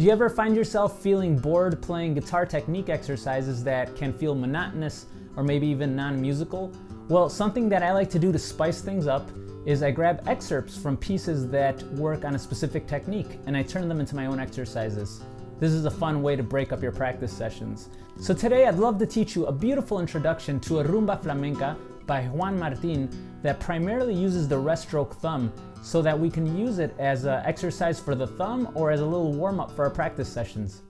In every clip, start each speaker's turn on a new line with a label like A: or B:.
A: Do you ever find yourself feeling bored playing guitar technique exercises that can feel monotonous or maybe even non-musical? Well, something that I like to do to spice things up is I grab excerpts from pieces that work on a specific technique and I turn them into my own exercises. This is a fun way to break up your practice sessions. So today I'd love to teach you a beautiful introduction to a Rumba Flamenca by Juan that primarily uses the rest stroke thumb so that we can use it as an exercise for the thumb or as a little warm-up for our practice sessions.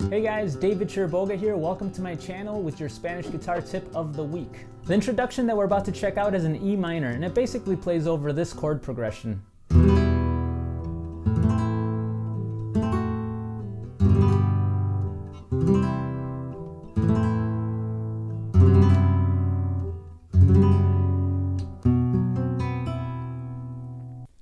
A: Hey guys, David Chiriboga here. Welcome to my channel with your Spanish guitar tip of the week. The introduction that we're about to check out is an E minor, and it basically plays over this chord progression.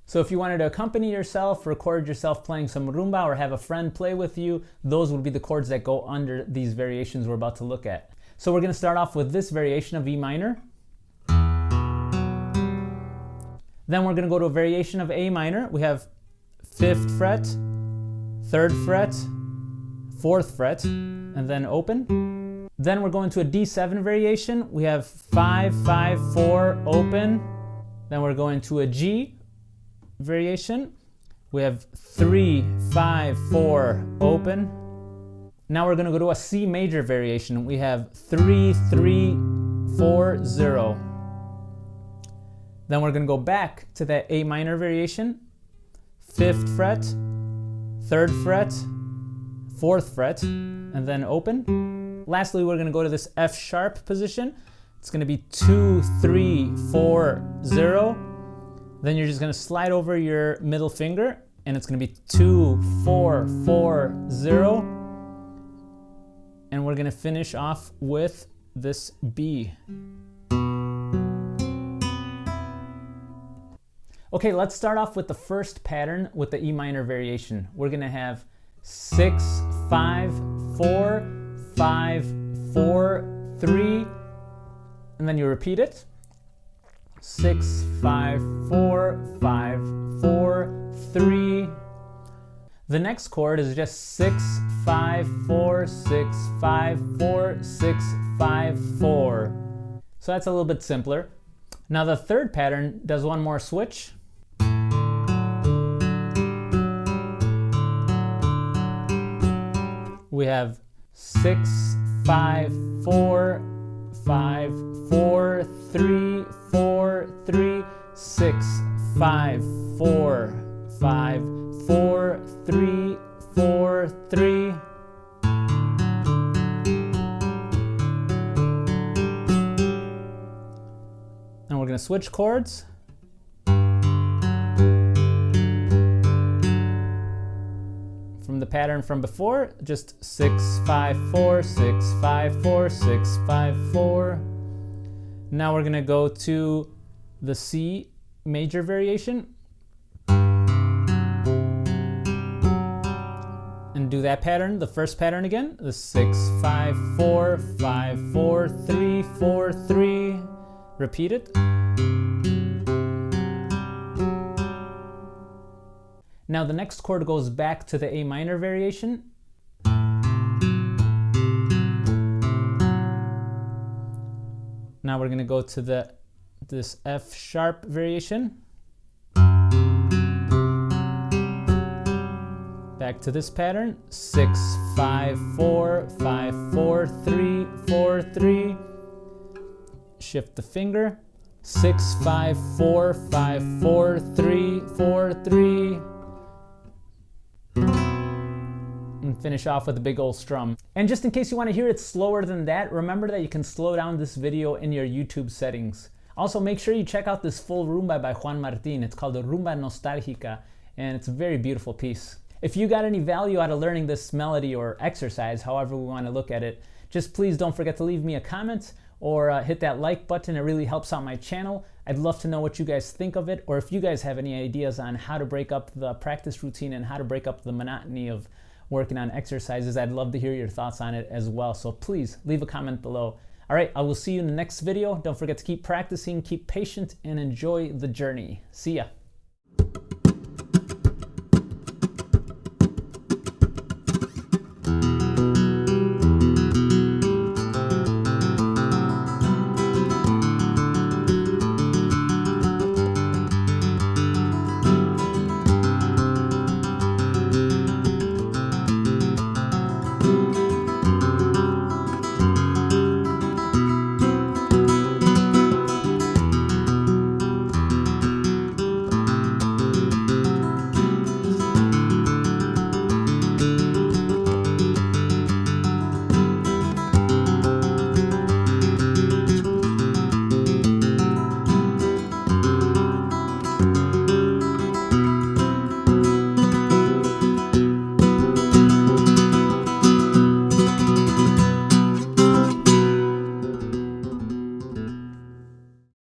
A: So if you wanted to accompany yourself, record yourself playing some rumba, or have a friend play with you, those would be the chords that go under these variations we're about to look at. So we're going to start off with this variation of E minor. Then we're going to go to a variation of A minor. We have 5th fret, 3rd fret, 4th fret, and then open. Then we're going to a D7 variation. We have 5, 5, 4, open. Then we're going to a G variation. We have 3, 5, 4, open. Now we're going to go to a C major variation. We have 3, 3, 4, 0. Then we're going to go back to that A minor variation. 5th fret, 3rd fret, 4th fret, and then open. Lastly, we're going to go to this F sharp position. It's going to be 2, 3, 4, 0. Then you're just going to slide over your middle finger, and it's going to be 2, 4, 4, 0. And we're going to finish off with this B. Okay, let's start off with the first pattern with the E minor variation. We're going to have 6, 5, 4, 5, 4, 3, and then you repeat it. 6, 5, 4, 5, 4, 3. The next chord is just 6, 5, 4, 6, 5, 4, 6, 5, 4. So that's a little bit simpler. Now the third pattern does one more switch. We have 6, 5, 4, 5, 4, 3, 4, 3, 6, 5, 4, 5, 4, 3, 4, 3. And we're going to switch chords. From the pattern from before, just 6, 5, 4, 6, 5, 4, 6, 5, 4. Now we're going to go to the C major variation and do that pattern, the first pattern again, the 6, 5, 4, 5, 4, 3, 4, 3. Repeat it. Now the next chord goes back to the A minor variation. Now we're going to go to this F sharp variation. Back to this pattern. 6, 5, 4, 5, 4, 3, 4, 3. Shift the finger. 6, 5, 4, 5, 4, 3, 4, 3. And finish off with a big old strum. And just in case you want to hear it slower than that, remember that you can slow down this video in your YouTube settings. Also, make sure you check out this full rumba by Juan. It's called the Rumba Nostalgica, and it's a very beautiful piece. If you got any value out of learning this melody or exercise, however we want to look at it, just please don't forget to leave me a comment or hit that like button. It really helps out my channel. I'd love to know what you guys think of it, or if you guys have any ideas on how to break up the practice routine and how to break up the monotony of working on exercises. I'd love to hear your thoughts on it as well. So please leave a comment below. All right, I will see you in the next video. Don't forget to keep practicing, keep patient, and enjoy the journey. See ya.